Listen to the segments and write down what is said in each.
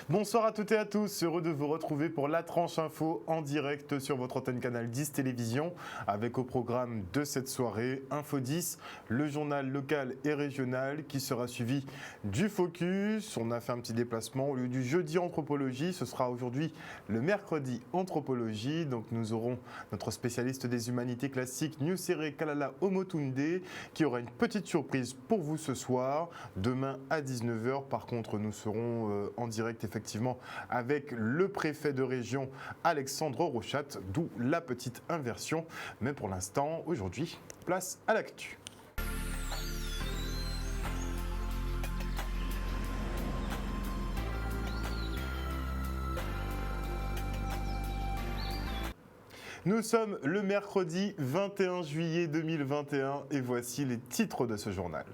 Bonsoir à toutes et à tous, heureux de vous retrouver pour la tranche info en direct sur votre antenne Canal 10 Télévision avec au programme de cette soirée Info 10, le journal local et régional qui sera suivi du focus. On a fait un petit déplacement au lieu du jeudi anthropologie, ce sera aujourd'hui le mercredi anthropologie. Donc nous aurons notre spécialiste des humanités classiques Nusere Kalala Omotunde qui aura une petite surprise pour vous ce soir. Demain à 19h, par contre, nous serons en direct effectivement avec le préfet de région Alexandre Rochat, d'où la petite inversion. Mais pour l'instant, aujourd'hui, place à l'actu. Nous sommes le mercredi 21 juillet 2021 et voici les titres de ce journal.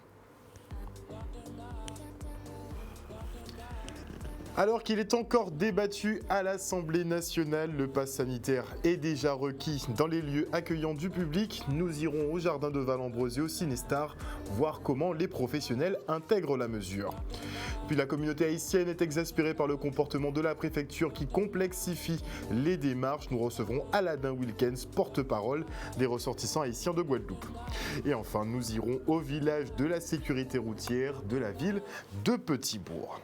Alors qu'il est encore débattu à l'Assemblée nationale, le pass sanitaire est déjà requis dans les lieux accueillants du public. Nous irons au jardin de Val-Ambrose et au Cinestar voir comment les professionnels intègrent la mesure. Puis la communauté haïtienne est exaspérée par le comportement de la préfecture qui complexifie les démarches. Nous recevrons Aladin Wilkens, porte-parole des ressortissants haïtiens de Guadeloupe. Et enfin, nous irons au village de la sécurité routière de la ville de Petit-Bourg.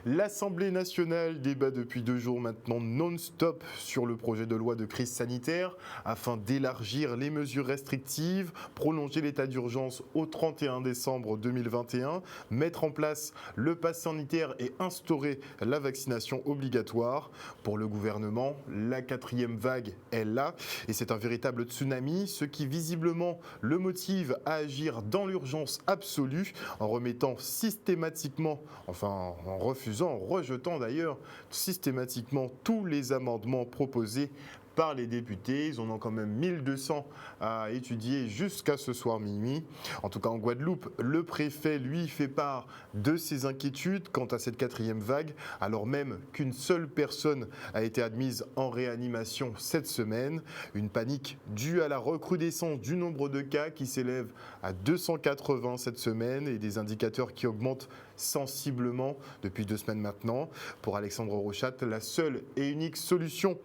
L'Assemblée nationale débat depuis 2 jours maintenant non-stop sur le projet de loi de crise sanitaire afin d'élargir les mesures restrictives, prolonger l'état d'urgence au 31 décembre 2021, mettre en place le pass sanitaire et instaurer la vaccination obligatoire. Pour le gouvernement, la 4e vague est là et c'est un véritable tsunami, ce qui visiblement le motive à agir dans l'urgence absolue en remettant systématiquement, en rejetant d'ailleurs systématiquement tous les amendements proposés par les députés. Ils en ont quand même 1200 à étudier jusqu'à ce soir minuit. En tout cas en Guadeloupe, le préfet lui fait part de ses inquiétudes quant à cette 4e vague, alors même qu'une seule personne a été admise en réanimation cette semaine. Une panique due à la recrudescence du nombre de cas qui s'élève à 280 cette semaine et des indicateurs qui augmentent sensiblement depuis 2 semaines maintenant. Pour Alexandre Rochat, la seule et unique solution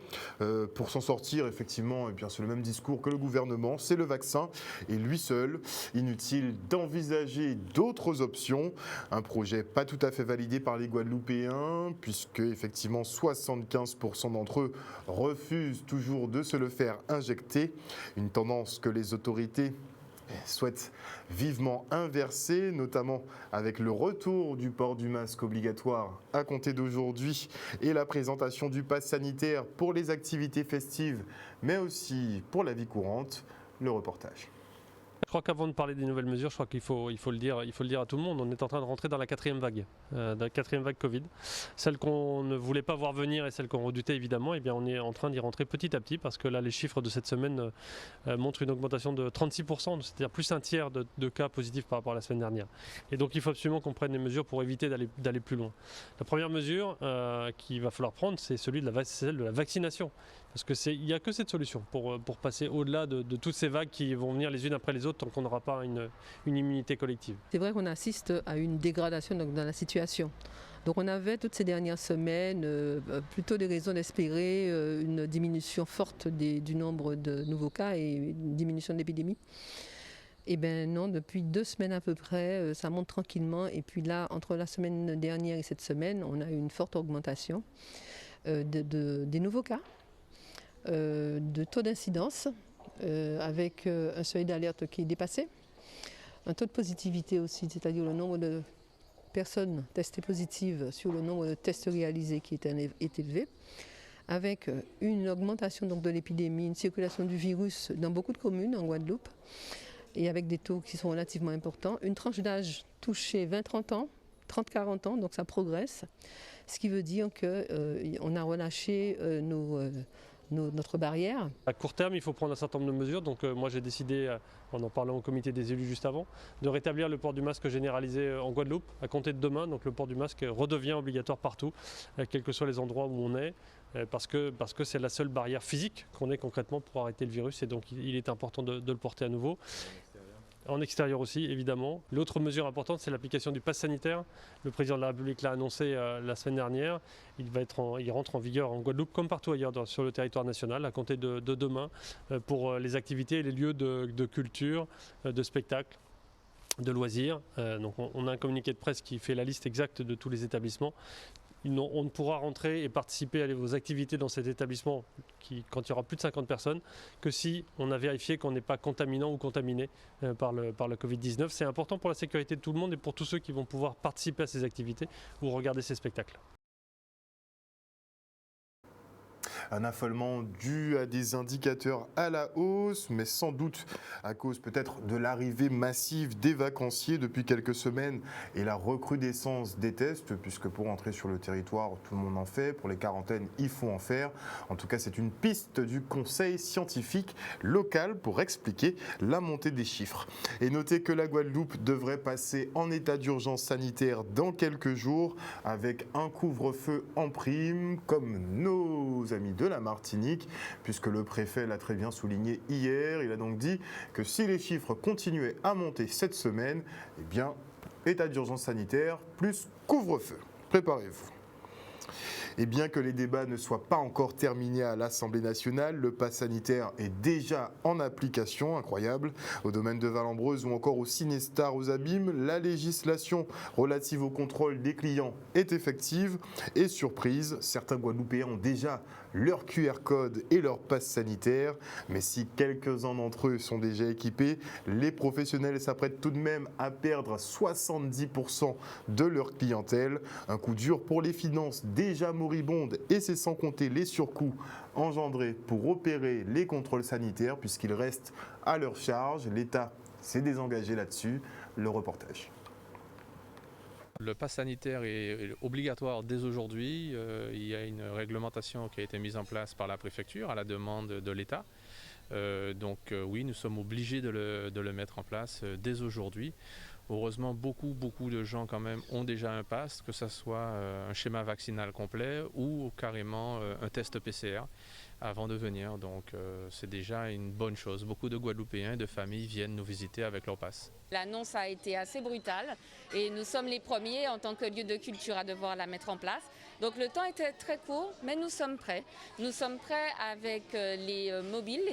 pour s'en sortir, effectivement, c'est le même discours que le gouvernement, c'est le vaccin et lui seul. Inutile d'envisager d'autres options. Un projet pas tout à fait validé par les Guadeloupéens, puisque effectivement 75% d'entre eux refusent toujours de se le faire injecter. Une tendance que les autorités souhaite vivement inverser, notamment avec le retour du port du masque obligatoire à compter d'aujourd'hui et la présentation du pass sanitaire pour les activités festives, mais aussi pour la vie courante. Le reportage. Je crois qu'avant de parler des nouvelles mesures, je crois qu'il faut le dire à tout le monde. On est en train de rentrer dans la 4e vague, Covid. Celle qu'on ne voulait pas voir venir et celle qu'on redoutait évidemment, on est en train d'y rentrer petit à petit parce que là les chiffres de cette semaine montrent une augmentation de 36%, c'est-à-dire plus un tiers de cas positifs par rapport à la semaine dernière. Et donc il faut absolument qu'on prenne des mesures pour éviter d'aller plus loin. La première mesure qu'il va falloir prendre, c'est celle de la vaccination. Parce qu'il n'y a que cette solution pour passer au-delà de toutes ces vagues qui vont venir les unes après les autres tant qu'on n'aura pas une immunité collective. C'est vrai qu'on assiste à une dégradation dans la situation. Donc on avait toutes ces dernières semaines plutôt des raisons d'espérer une diminution forte du nombre de nouveaux cas et une diminution de l'épidémie. Eh bien non, depuis 2 semaines à peu près, ça monte tranquillement. Et puis là, entre la semaine dernière et cette semaine, on a eu une forte augmentation des nouveaux cas. De taux d'incidence avec un seuil d'alerte qui est dépassé, un taux de positivité aussi, c'est-à-dire le nombre de personnes testées positives sur le nombre de tests réalisés qui est élevé, avec une augmentation donc, de l'épidémie, une circulation du virus dans beaucoup de communes en Guadeloupe et avec des taux qui sont relativement importants, une tranche d'âge touchée 20-30 ans, 30-40 ans, donc ça progresse, ce qui veut dire qu'on a relâché notre barrière. À court terme, il faut prendre un certain nombre de mesures. Donc moi j'ai décidé, en parlant au comité des élus juste avant, de rétablir le port du masque généralisé en Guadeloupe à compter de demain. Donc le port du masque redevient obligatoire partout, quels que soient les endroits où on est, parce que c'est la seule barrière physique qu'on ait concrètement pour arrêter le virus et donc il est important de le porter à nouveau. En extérieur aussi, évidemment. L'autre mesure importante, c'est l'application du pass sanitaire. Le président de la République l'a annoncé la semaine dernière. Il rentre en vigueur en Guadeloupe comme partout ailleurs sur le territoire national à compter de demain pour les activités et les lieux de culture, de spectacle, de loisirs. Donc on a un communiqué de presse qui fait la liste exacte de tous les établissements. On ne pourra rentrer et participer aux activités dans cet établissement quand il y aura plus de 50 personnes que si on a vérifié qu'on n'est pas contaminant ou contaminé par le Covid-19. C'est important pour la sécurité de tout le monde et pour tous ceux qui vont pouvoir participer à ces activités ou regarder ces spectacles. Un affolement dû à des indicateurs à la hausse, mais sans doute à cause peut-être de l'arrivée massive des vacanciers depuis quelques semaines et la recrudescence des tests, puisque pour entrer sur le territoire, tout le monde en fait, pour les quarantaines, il faut en faire. En tout cas, c'est une piste du Conseil scientifique local pour expliquer la montée des chiffres. Et notez que la Guadeloupe devrait passer en état d'urgence sanitaire dans quelques jours avec un couvre-feu en prime, comme nos amis de la Martinique, puisque le préfet l'a très bien souligné hier. Il a donc dit que si les chiffres continuaient à monter cette semaine, eh bien, état d'urgence sanitaire plus couvre-feu. Préparez-vous. Et bien que les débats ne soient pas encore terminés à l'Assemblée nationale, le pass sanitaire est déjà en application, incroyable. Au domaine de Valambreuse ou encore au Cinestar aux Abîmes, la législation relative au contrôle des clients est effective. Et surprise, certains Guadeloupéens ont déjà leur QR code et leur passe sanitaire. Mais si quelques-uns d'entre eux sont déjà équipés, les professionnels s'apprêtent tout de même à perdre 70% de leur clientèle. Un coup dur pour les finances déjà moribondes, et c'est sans compter les surcoûts engendrés pour opérer les contrôles sanitaires puisqu'ils restent à leur charge. L'État s'est désengagé là-dessus. Le reportage. Le pass sanitaire est obligatoire dès aujourd'hui. Il y a une réglementation qui a été mise en place par la préfecture à la demande de l'État. Oui, nous sommes obligés de le mettre en place dès aujourd'hui. Heureusement, beaucoup de gens quand même ont déjà un pass, que ce soit un schéma vaccinal complet ou carrément un test PCR avant de venir. Donc c'est déjà une bonne chose. Beaucoup de Guadeloupéens et de familles viennent nous visiter avec leur pass. L'annonce a été assez brutale et nous sommes les premiers en tant que lieu de culture à devoir la mettre en place. Donc le temps était très court, mais nous sommes prêts. Nous sommes prêts avec les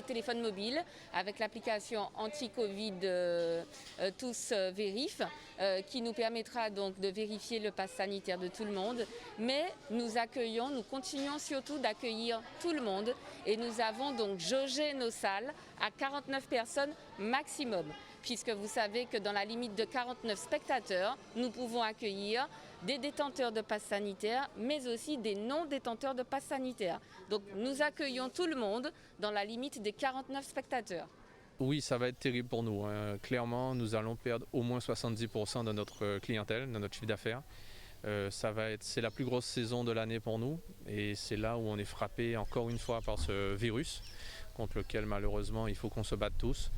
téléphones mobiles, avec l'application anti-Covid Tous Vérif, qui nous permettra donc de vérifier le pass sanitaire de tout le monde. Mais nous continuons surtout d'accueillir tout le monde et nous avons donc jaugé nos salles à 49 personnes maximum, puisque vous savez que dans la limite de 49 spectateurs, nous pouvons accueillir des détenteurs de pass sanitaire, mais aussi des non-détenteurs de pass sanitaire. Donc nous accueillons tout le monde dans la limite des 49 spectateurs. Oui, ça va être terrible pour nous. Clairement, nous allons perdre au moins 70% de notre clientèle, de notre chiffre d'affaires. C'est la plus grosse saison de l'année pour nous et c'est là où on est frappé encore une fois par ce virus contre lequel malheureusement il faut qu'on se batte tous.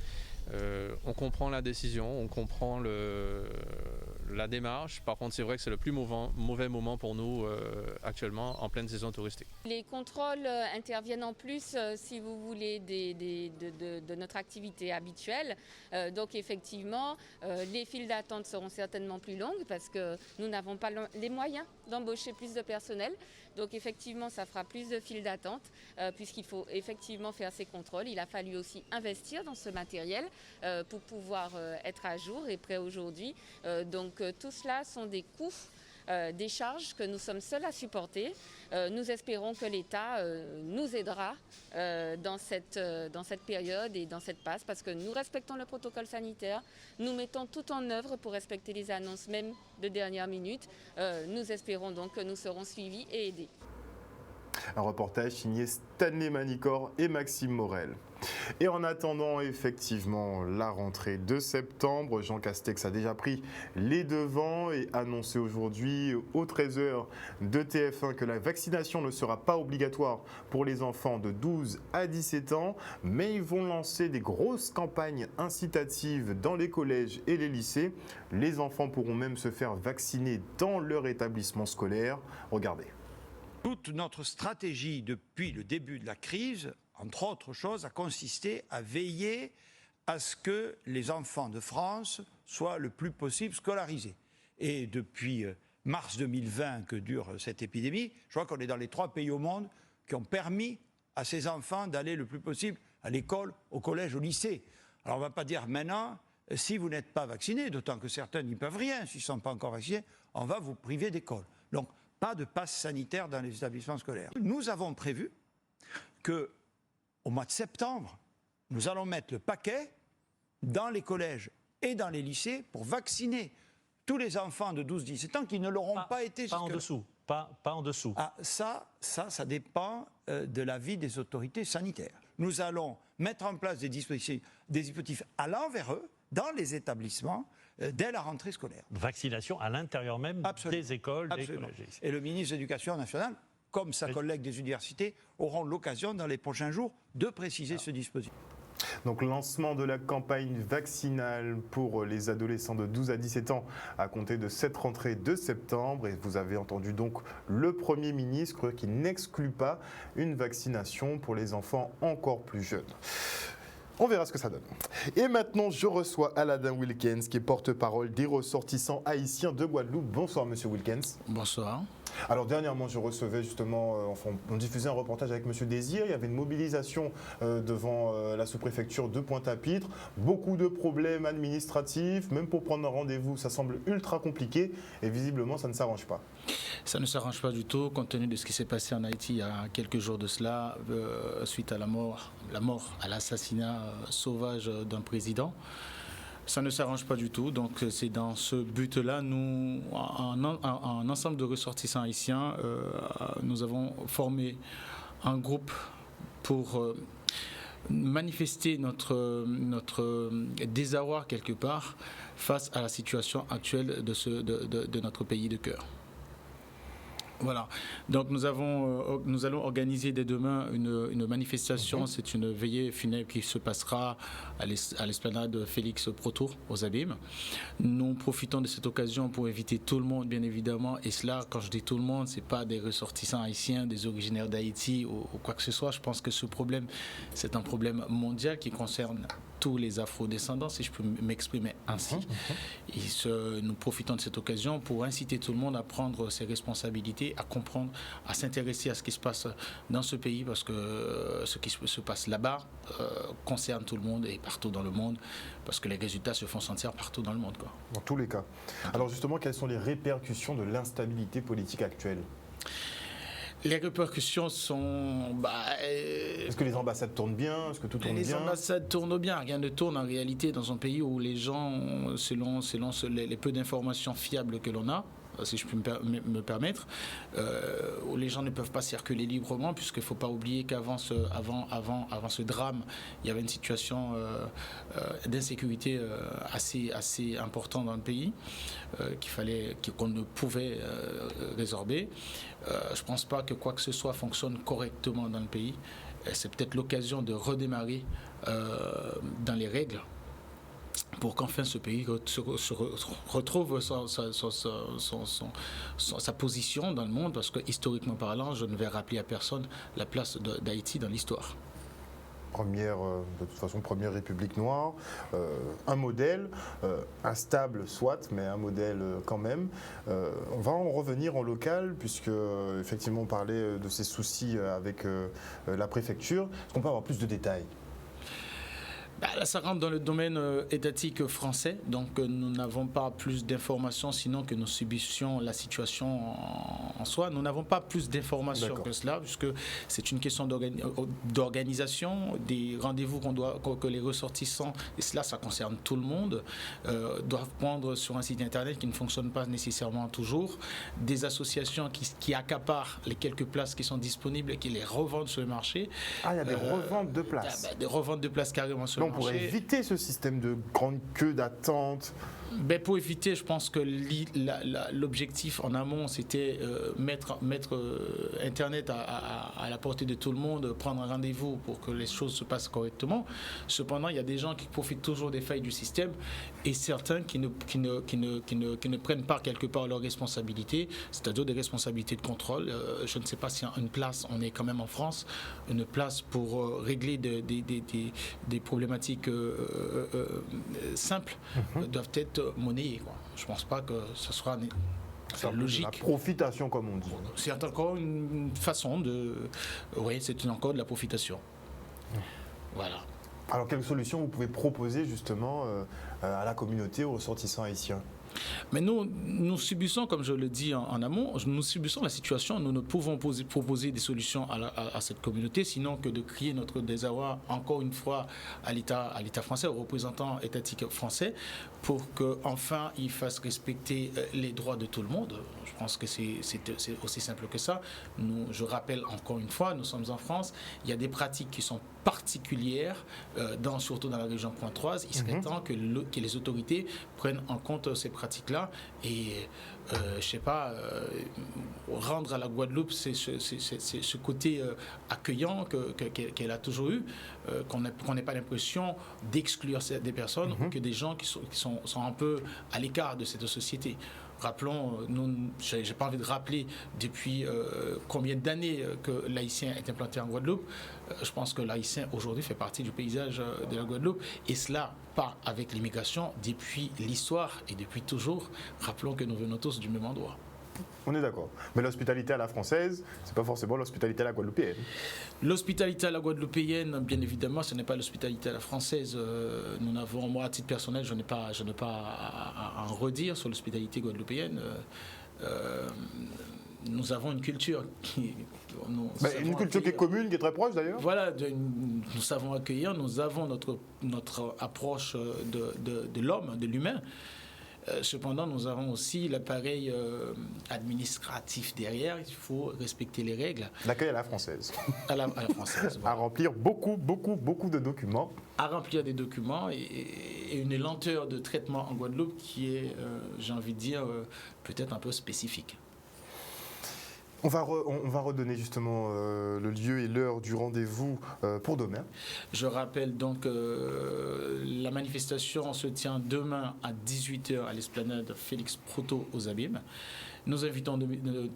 On comprend la décision, on comprend la démarche. Par contre, c'est vrai que c'est le plus mauvais moment pour nous actuellement en pleine saison touristique. Les contrôles interviennent en plus, si vous voulez, de notre activité habituelle. Donc effectivement, les files d'attente seront certainement plus longues parce que nous n'avons pas les moyens d'embaucher plus de personnel. Donc effectivement, ça fera plus de files d'attente puisqu'il faut effectivement faire ces contrôles. Il a fallu aussi investir dans ce matériel pour pouvoir être à jour et prêt aujourd'hui. Donc tout cela sont des coûts, des charges que nous sommes seuls à supporter. Nous espérons que l'État nous aidera dans cette période et dans cette passe parce que nous respectons le protocole sanitaire. Nous mettons tout en œuvre pour respecter les annonces même de dernière minute. Nous espérons donc que nous serons suivis et aidés. Un reportage signé Stanley Manicor et Maxime Morel. Et en attendant effectivement la rentrée de septembre, Jean Castex a déjà pris les devants et annoncé aujourd'hui aux 13h de TF1 que la vaccination ne sera pas obligatoire pour les enfants de 12 à 17 ans, mais ils vont lancer des grosses campagnes incitatives dans les collèges et les lycées. Les enfants pourront même se faire vacciner dans leur établissement scolaire. Regardez. Toute notre stratégie depuis le début de la crise, entre autres choses, a consisté à veiller à ce que les enfants de France soient le plus possible scolarisés. Et depuis mars 2020 que dure cette épidémie, je crois qu'on est dans les 3 pays au monde qui ont permis à ces enfants d'aller le plus possible à l'école, au collège, au lycée. Alors on ne va pas dire maintenant, si vous n'êtes pas vacciné, d'autant que certains n'y peuvent rien s'ils ne sont pas encore vaccinés, on va vous priver d'école. Donc pas de passe sanitaire dans les établissements scolaires. Nous avons prévu qu'au mois de septembre, nous allons mettre le paquet dans les collèges et dans les lycées pour vacciner tous les enfants de 12-17 ans qui ne l'auront pas été Pas en dessous. Pas en dessous. Ah, ça dépend de l'avis des autorités sanitaires. Nous allons mettre en place des dispositifs allant vers eux, dans les établissements, dès la rentrée scolaire. Vaccination à l'intérieur même des écoles, des collèges. Et le ministre de l'Éducation nationale, comme sa collègue des universités, auront l'occasion dans les prochains jours de préciser ce dispositif. Donc lancement de la campagne vaccinale pour les adolescents de 12 à 17 ans à compter de cette rentrée de septembre. Et vous avez entendu donc le Premier ministre qui n'exclut pas une vaccination pour les enfants encore plus jeunes. On verra ce que ça donne. Et maintenant, je reçois Aladin Wilkens, qui est porte-parole des ressortissants haïtiens de Guadeloupe. Bonsoir, monsieur Wilkens. Bonsoir. Alors dernièrement, je recevais justement, on diffusait un reportage avec monsieur Désir, il y avait une mobilisation devant la sous-préfecture de Pointe-à-Pitre, beaucoup de problèmes administratifs, même pour prendre un rendez-vous, ça semble ultra compliqué et visiblement ça ne s'arrange pas. Ça ne s'arrange pas du tout, compte tenu de ce qui s'est passé en Haïti il y a quelques jours de cela, suite à à l'assassinat sauvage d'un président. Ça ne s'arrange pas du tout, donc c'est dans ce but-là, nous, un ensemble de ressortissants haïtiens, nous avons formé un groupe pour manifester notre désarroi quelque part face à la situation actuelle de notre pays de cœur. Voilà, donc nous allons organiser dès demain une manifestation, c'est une veillée funèbre qui se passera à l'esplanade Félix Proto aux Abîmes. Nous profitons de cette occasion pour inviter tout le monde, bien évidemment, et cela, quand je dis tout le monde, c'est pas des ressortissants haïtiens, des originaires d'Haïti ou quoi que ce soit. Je pense que ce problème, c'est un problème mondial qui concerne tous les afro-descendants, si je peux m'exprimer ainsi. Et nous profitons de cette occasion pour inciter tout le monde à prendre ses responsabilités, à comprendre, à s'intéresser à ce qui se passe dans ce pays, parce que ce qui se passe là-bas concerne tout le monde et partout dans le monde, parce que les résultats se font sentir partout dans le monde, quoi. Dans tous les cas. Alors justement, quelles sont les répercussions de l'instabilité politique actuelle ? Les répercussions sont... Est-ce que les ambassades tournent bien ? Est-ce que tout tourne bien ? Les ambassades tournent bien. Rien ne tourne en réalité dans un pays où les gens, selon les peu d'informations fiables que l'on a, si je peux me permettre, où les gens ne peuvent pas circuler librement, puisqu'il ne faut pas oublier qu'avant ce drame, il y avait une situation d'insécurité assez importante dans le pays, qu'on ne pouvait résorber. Je ne pense pas que quoi que ce soit fonctionne correctement dans le pays. C'est peut-être l'occasion de redémarrer dans les règles, pour qu'enfin ce pays retrouve sa position dans le monde, parce que historiquement parlant, je ne vais rappeler à personne la place d'Haïti dans l'histoire. De toute façon, première république noire, un modèle, instable soit, mais un modèle quand même. On va en revenir en local, puisque effectivement on parlait de ces soucis avec la préfecture. Est-ce qu'on peut avoir plus de détails ? Là, ça rentre dans le domaine étatique français, donc nous n'avons pas plus d'informations, sinon que nous subissions la situation en soi. Nous n'avons pas plus d'informations que cela, puisque c'est une question d'organisation, des rendez-vous que les ressortissants, et cela, ça concerne tout le monde, doivent prendre sur un site internet qui ne fonctionne pas nécessairement toujours, des associations qui accaparent les quelques places qui sont disponibles et qui les revendent sur le marché. Ah, il y a des reventes de places. Des reventes de places carrément sur le marché. On pourrait éviter ce système de grande queue d'attente. Pour éviter, je pense que l'objectif en amont, c'était mettre Internet à la portée de tout le monde, prendre un rendez-vous pour que les choses se passent correctement. Cependant, il y a des gens qui profitent toujours des failles du système et certains qui ne prennent pas quelque part leurs responsabilités, c'est-à-dire des responsabilités de contrôle. Je ne sais pas s'il y a une place, on est quand même en France, une place pour régler des problématiques simples doivent être monnayées. Je ne pense pas que ce soit logique. La profitation, comme on dit. C'est encore une façon de... Oui, c'est encore de la profitation. Voilà. Alors, quelle solution vous pouvez proposer justement à la communauté, aux ressortissants haïtiens ? Mais nous subissons, comme je le dis en amont, nous subissons la situation. Nous ne pouvons proposer des solutions à cette communauté, sinon que de crier notre désarroi encore une fois à l'État français, aux représentants étatiques français, pour qu'enfin ils fassent respecter les droits de tout le monde. Je pense que c'est aussi simple que ça. Je rappelle encore une fois, nous sommes en France, il y a des pratiques qui sont particulières, surtout dans la région pointoise. Il serait temps que les autorités prennent en compte ces pratiques-là et, je ne sais pas, rendre à la Guadeloupe ce côté accueillant qu'elle a toujours eu, qu'on n'ait pas l'impression d'exclure des personnes ou que des gens qui sont un peu à l'écart de cette société. Rappelons, je n'ai pas envie de rappeler depuis combien d'années que l'haïtien est implanté en Guadeloupe. Je pense que l'haïtien aujourd'hui fait partie du paysage de la Guadeloupe et cela part avec l'immigration depuis l'histoire et depuis toujours. Rappelons que nous venons tous du même endroit. On est d'accord. Mais l'hospitalité à la française, c'est pas forcément l'hospitalité à la guadeloupéenne. L'hospitalité à la guadeloupéenne, bien évidemment, ce n'est pas l'hospitalité à la française. Nous n'avons, moi, à titre personnel, je n'ai pas à en redire sur l'hospitalité guadeloupéenne. Nous avons une culture qui est commune, qui est très proche d'ailleurs. Voilà, nous savons accueillir, nous avons notre approche de l'homme, de l'humain. Cependant, nous avons aussi l'appareil administratif derrière. Il faut respecter les règles. L'accueil à la française. À la française. Voilà. À remplir beaucoup de documents. À remplir des documents et une lenteur de traitement en Guadeloupe qui est, j'ai envie de dire, peut-être un peu spécifique. On va redonner justement le lieu et l'heure du rendez-vous pour demain. Je rappelle donc la manifestation se tient demain à 18h à l'esplanade Félix Proto aux Abîmes. Nous invitons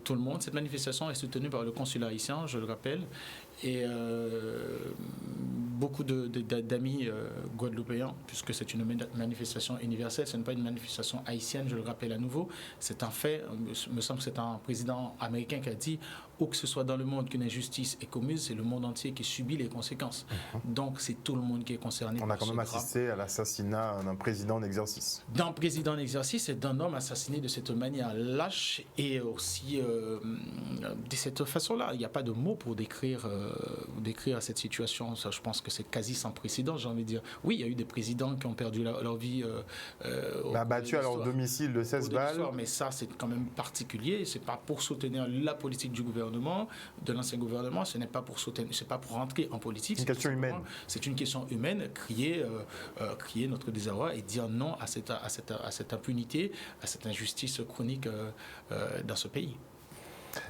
tout le monde. Cette manifestation est soutenue par le consulat haïtien, je le rappelle, et beaucoup d'amis guadeloupéens, puisque c'est une manifestation universelle, ce n'est pas une manifestation haïtienne, je le rappelle à nouveau. C'est un fait, il me semble que c'est un président américain qui a dit où que ce soit dans le monde qu'une injustice est commise, c'est le monde entier qui subit les conséquences. Donc c'est tout le monde qui est concerné. On a quand même assisté à l'assassinat d'un président en exercice. D'un président en exercice et d'un homme assassiné de cette manière lâche et aussi de cette façon-là. Il n'y a pas de mots pour décrire cette situation. Ça, je pense que c'est quasi sans précédent, j'ai envie de dire. Oui, il y a eu des présidents qui ont perdu leur vie. Battus à leur domicile de 16 balles. Mais ça, c'est quand même particulier. C'est pas pour soutenir la politique du gouvernement, de l'ancien gouvernement. Ce n'est pas pour soutenir, c'est pas pour rentrer en politique. C'est une question humaine. C'est une question humaine. Crier notre désarroi et dire non à cette impunité, à cette injustice chronique dans ce pays.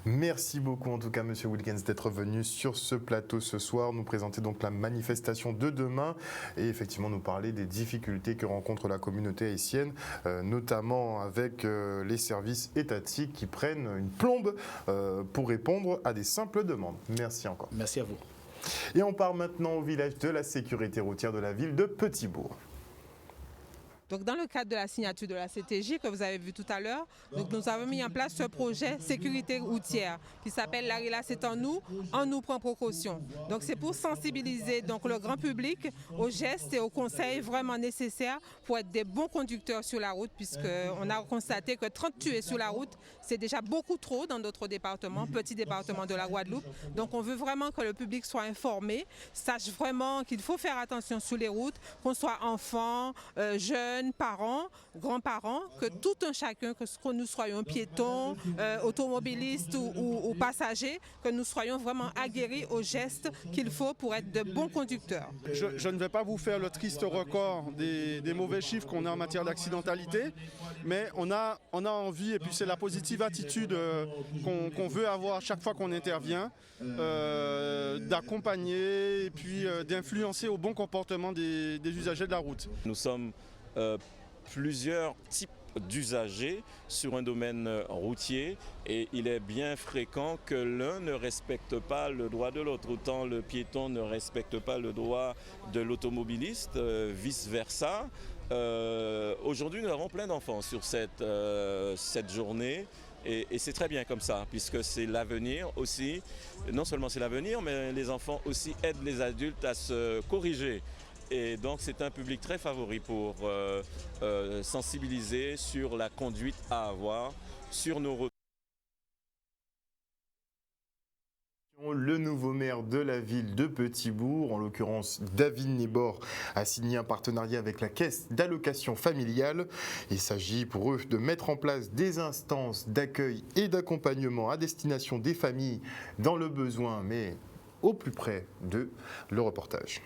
Merci beaucoup en tout cas Monsieur Wilkens d'être venu sur ce plateau ce soir, nous présenter donc la manifestation de demain et effectivement nous parler des difficultés que rencontre la communauté haïtienne, notamment avec les services étatiques qui prennent une plombe pour répondre à des simples demandes. Merci encore. Merci à vous. Et on part maintenant au village de la sécurité routière de la ville de Petit-Bourg. Donc, dans le cadre de la signature de la CTJ que vous avez vu tout à l'heure, nous avons mis en place ce projet sécurité routière qui s'appelle La Rila c'est en nous prend précaution. Donc c'est pour sensibiliser donc, le grand public aux gestes et aux conseils vraiment nécessaires pour être des bons conducteurs sur la route, puisqu'on a constaté que 30 tués sur la route, c'est déjà beaucoup trop dans notre département, petit département de la Guadeloupe. Donc on veut vraiment que le public soit informé, sache vraiment qu'il faut faire attention sur les routes, qu'on soit enfant, jeune, jeunes, parents, grands-parents, que tout un chacun, que nous soyons piétons, automobilistes ou passagers, que nous soyons vraiment aguerris aux gestes qu'il faut pour être de bons conducteurs. Je ne vais pas vous faire le triste record des mauvais chiffres qu'on a en matière d'accidentalité, mais on a envie, et puis c'est la positive attitude qu'on veut avoir chaque fois qu'on intervient, d'accompagner et puis d'influencer au bon comportement des usagers de la route. Nous sommes plusieurs types d'usagers sur un domaine routier et il est bien fréquent que l'un ne respecte pas le droit de l'autre. Autant le piéton ne respecte pas le droit de l'automobiliste, vice-versa. Aujourd'hui, nous avons plein d'enfants sur cette journée. Et c'est très bien comme ça, puisque c'est l'avenir aussi. Non seulement c'est l'avenir, mais les enfants aussi aident les adultes à se corriger. Et donc c'est un public très favori pour sensibiliser sur la conduite à avoir sur nos routes. Le nouveau maire de la ville de Petit-Bourg, en l'occurrence David Nébor, a signé un partenariat avec la caisse d'allocation familiale. Il s'agit pour eux de mettre en place des instances d'accueil et d'accompagnement à destination des familles dans le besoin, mais au plus près d'eux. Le reportage.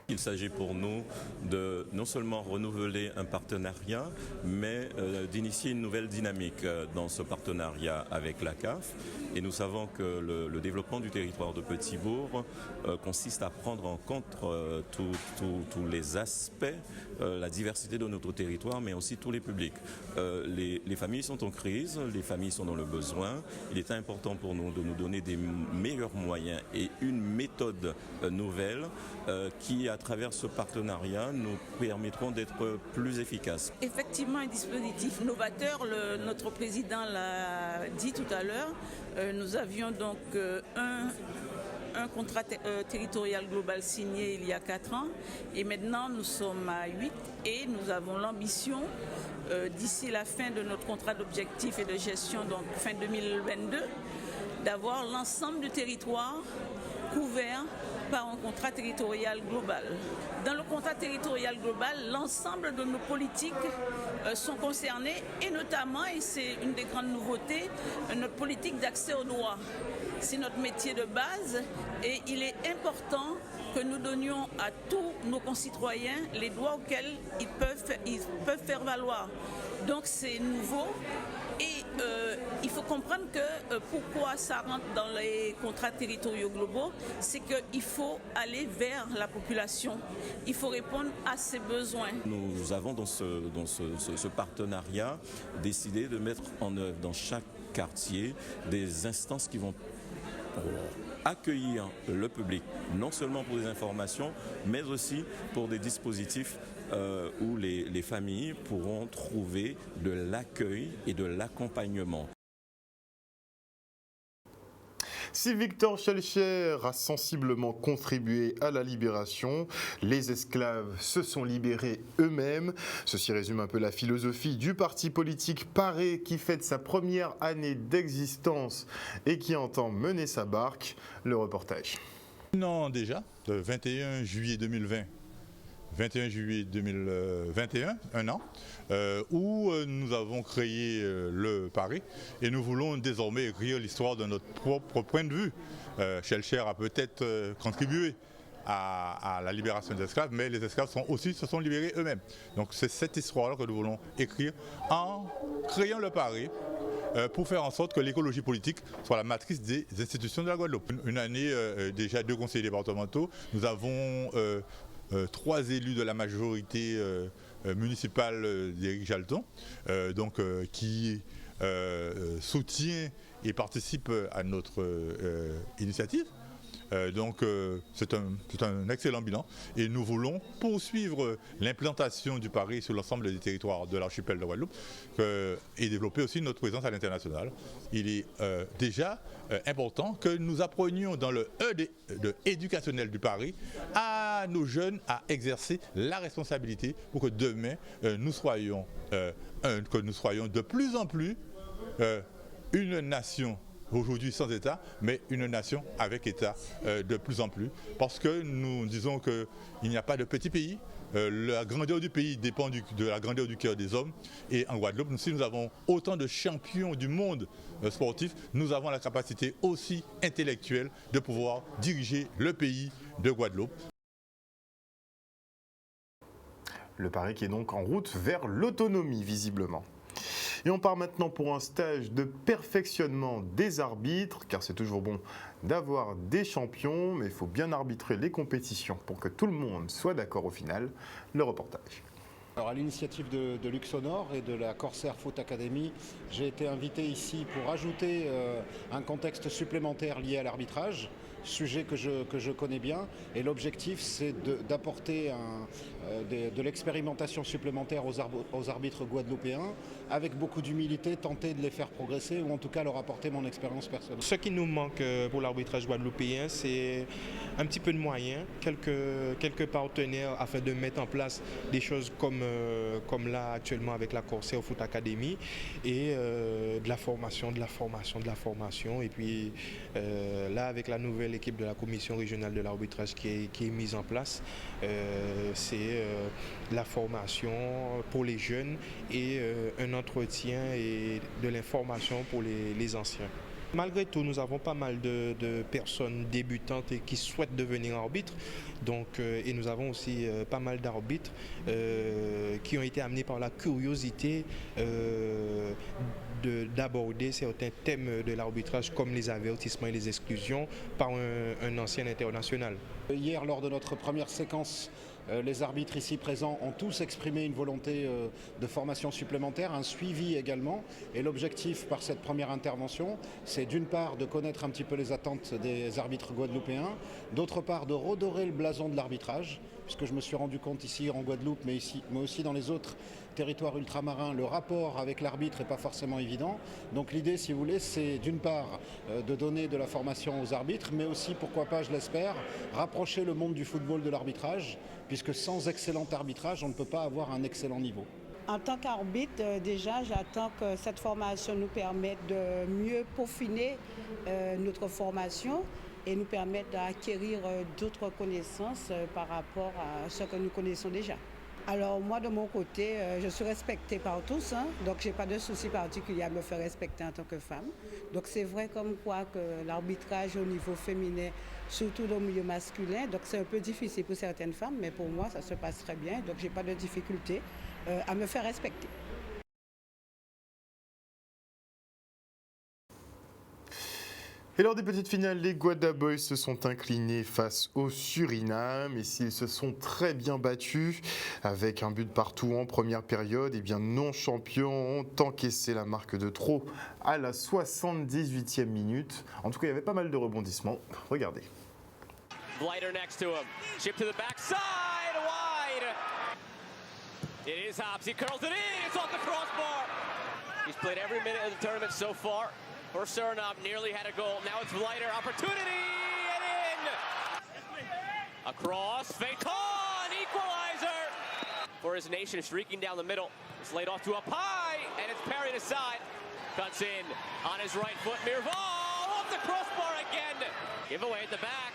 Il s'agit pour nous de non seulement renouveler un partenariat, mais d'initier une nouvelle dynamique dans ce partenariat avec la CAF. Et nous savons que le développement du territoire de Petit-Bourg consiste à prendre en compte tous les aspects, la diversité de notre territoire, mais aussi tous les publics. Les familles sont en crise, les familles sont dans le besoin. Il est important pour nous de nous donner des meilleurs moyens et une méthode nouvelle qui, à travers ce partenariat, nous permettront d'être plus efficaces. Effectivement, un dispositif novateur, notre président l'a dit tout à l'heure. Nous avions donc un contrat territorial global signé il y a 4 ans et maintenant nous sommes à 8 et nous avons l'ambition d'ici la fin de notre contrat d'objectifs et de gestion, donc fin 2022, d'avoir l'ensemble du territoire couvert par un contrat territorial global. Dans le contrat territorial global, l'ensemble de nos politiques sont concernées et notamment, et c'est une des grandes nouveautés, notre politique d'accès aux droits. C'est notre métier de base et il est important que nous donnions à tous nos concitoyens les droits auxquels ils peuvent faire valoir. Donc c'est nouveau. Et il faut comprendre que pourquoi ça rentre dans les contrats territoriaux globaux, c'est qu'il faut aller vers la population. Il faut répondre à ses besoins. Nous avons dans ce partenariat décidé de mettre en œuvre dans chaque quartier des instances qui vont accueillir le public, non seulement pour des informations, mais aussi pour des dispositifs où les familles pourront trouver de l'accueil et de l'accompagnement. Si Victor Schœlcher a sensiblement contribué à la libération, les esclaves se sont libérés eux-mêmes. Ceci résume un peu la philosophie du parti politique Paré qui fête sa première année d'existence et qui entend mener sa barque. Le reportage. Non, déjà, le 21 juillet 2020. 21 juillet 2021, un an, où nous avons créé le Paré et nous voulons désormais écrire l'histoire de notre propre point de vue. Schœlcher a peut-être contribué à la libération des esclaves, mais les esclaves se sont libérés eux-mêmes. Donc c'est cette histoire-là que nous voulons écrire en créant le Paré pour faire en sorte que l'écologie politique soit la matrice des institutions de la Guadeloupe. Une année, déjà 2 conseillers départementaux, nous avons 3 élus de la majorité municipale d'Éric Jalton, qui soutient et participe à notre initiative. C'est un excellent bilan et nous voulons poursuivre l'implantation du Paré sur l'ensemble des territoires de l'archipel de Guadeloupe et développer aussi notre présence à l'international. Il est déjà important que nous apprenions dans le éducationnel du Paré à nos jeunes à exercer la responsabilité pour que demain nous soyons de plus en plus une nation aujourd'hui sans État, mais une nation avec État de plus en plus. Parce que nous disons qu'il n'y a pas de petit pays, la grandeur du pays dépend de la grandeur du cœur des hommes. Et en Guadeloupe, si nous avons autant de champions du monde sportif, nous avons la capacité aussi intellectuelle de pouvoir diriger le pays de Guadeloupe. Le Paris qui est donc en route vers l'autonomie, visiblement. Et on part maintenant pour un stage de perfectionnement des arbitres, car c'est toujours bon d'avoir des champions, mais il faut bien arbitrer les compétitions pour que tout le monde soit d'accord au final. Le reportage. Alors à l'initiative de Luxonor et de la Corsair Foot Academy, j'ai été invité ici pour ajouter un contexte supplémentaire lié à l'arbitrage, sujet que je connais bien, et l'objectif c'est d'apporter de l'expérimentation supplémentaire aux arbitres guadeloupéens, avec beaucoup d'humilité, tenter de les faire progresser ou en tout cas leur apporter mon expérience personnelle. Ce qui nous manque pour l'arbitrage guadeloupéen, c'est un petit peu de moyens, quelques partenaires afin de mettre en place des choses comme là actuellement avec la Corsair Foot Academy et de la formation, et puis là avec la nouvelle équipe de la commission régionale de l'arbitrage qui est mise en place, c'est la formation pour les jeunes et un entretien et de l'information pour les anciens. Malgré tout, nous avons pas mal de personnes débutantes et qui souhaitent devenir arbitres. Donc, et nous avons aussi pas mal d'arbitres qui ont été amenés par la curiosité d'aborder certains thèmes de l'arbitrage comme les avertissements et les exclusions par un ancien international. Hier, lors de notre première séquence, les arbitres ici présents ont tous exprimé une volonté de formation supplémentaire, un suivi également. Et l'objectif par cette première intervention, c'est d'une part de connaître un petit peu les attentes des arbitres guadeloupéens, d'autre part de redorer le blason de l'arbitrage, puisque je me suis rendu compte ici en Guadeloupe, mais aussi dans les autres territoires ultramarins, le rapport avec l'arbitre n'est pas forcément évident. Donc l'idée, si vous voulez, c'est d'une part de donner de la formation aux arbitres, mais aussi, pourquoi pas, je l'espère, rapprocher le monde du football de l'arbitrage, puisque sans excellent arbitrage, on ne peut pas avoir un excellent niveau. En tant qu'arbitre, déjà, j'attends que cette formation nous permette de mieux peaufiner notre formation et nous permette d'acquérir d'autres connaissances par rapport à ce que nous connaissons déjà. Alors moi, de mon côté, je suis respectée par tous, donc je n'ai pas de souci particulier à me faire respecter en tant que femme. Donc c'est vrai comme quoi que l'arbitrage au niveau féminin, surtout dans le milieu masculin, donc c'est un peu difficile pour certaines femmes, mais pour moi, ça se passe très bien, donc je n'ai pas de difficulté à me faire respecter. Et lors des petites finales, les Guadaboys se sont inclinés face au Suriname. Et s'ils se sont très bien battus, avec un but partout en première période, et bien nos champions ont encaissé la marque de trop à la 78e minute. En tout cas, il y avait pas mal de rebondissements. Regardez. Blighter next to him. Chip to the backside, wide. It is Hobbs. He curls it in. It's off the crossbar. He's played every minute of the tournament so far. For Suriname, nearly had a goal. Now it's Blighter. Opportunity and in. Across. Faton. Equalizer. For his nation, streaking down the middle. It's laid off to Apai, and it's parried aside. Cuts in on his right foot. Mirval off the crossbar again. Give away at the back.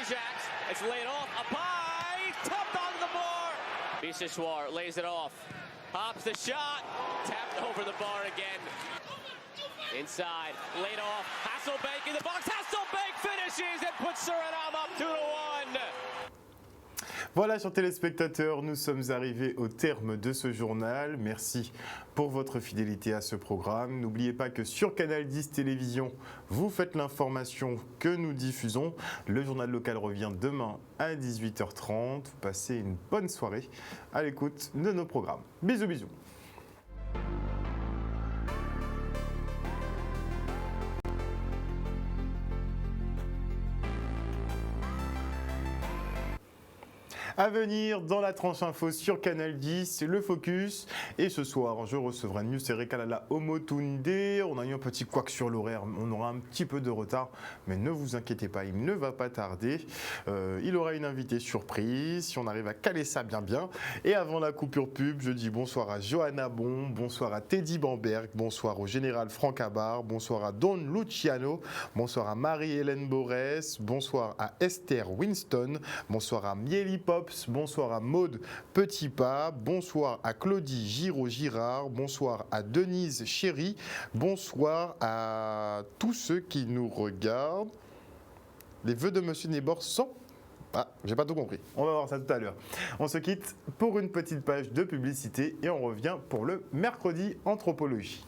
Ajax. It's laid off. Apai tapped onto the bar. Biseswar lays it off. Hops the shot. Tapped over the bar again. Inside, laid off, Hasselbank in the box, Hasselbank finishes and puts Suriname up 2-1. Voilà, chers téléspectateurs, nous sommes arrivés au terme de ce journal. Merci pour votre fidélité à ce programme. N'oubliez pas que sur Canal 10 Télévision, vous faites l'information que nous diffusons. Le journal local revient demain à 18h30. Passez une bonne soirée à l'écoute de nos programmes. Bisous, bisous. À venir dans la tranche info sur Canal 10, c'est le Focus. Et ce soir, je recevrai Nusere Kalala Omotunde. On a eu un petit couac sur l'horaire, on aura un petit peu de retard, mais ne vous inquiétez pas, il ne va pas tarder. Il aura une invitée surprise, si on arrive à caler ça bien. Et avant la coupure pub, je dis bonsoir à Johanna Bon, bonsoir à Teddy Bamberg, bonsoir au général Franck Abar, bonsoir à Don Luciano, bonsoir à Marie-Hélène Borès, bonsoir à Esther Winston, bonsoir à Mieli Pop, Pops, bonsoir à Maude Petitpas, bonsoir à Claudie Giraud-Girard, bonsoir à Denise Chéry, bonsoir à tous ceux qui nous regardent. Les vœux de Monsieur Nebor sont... Ah, j'ai pas tout compris. On va voir ça tout à l'heure. On se quitte pour une petite page de publicité et on revient pour le mercredi anthropologie.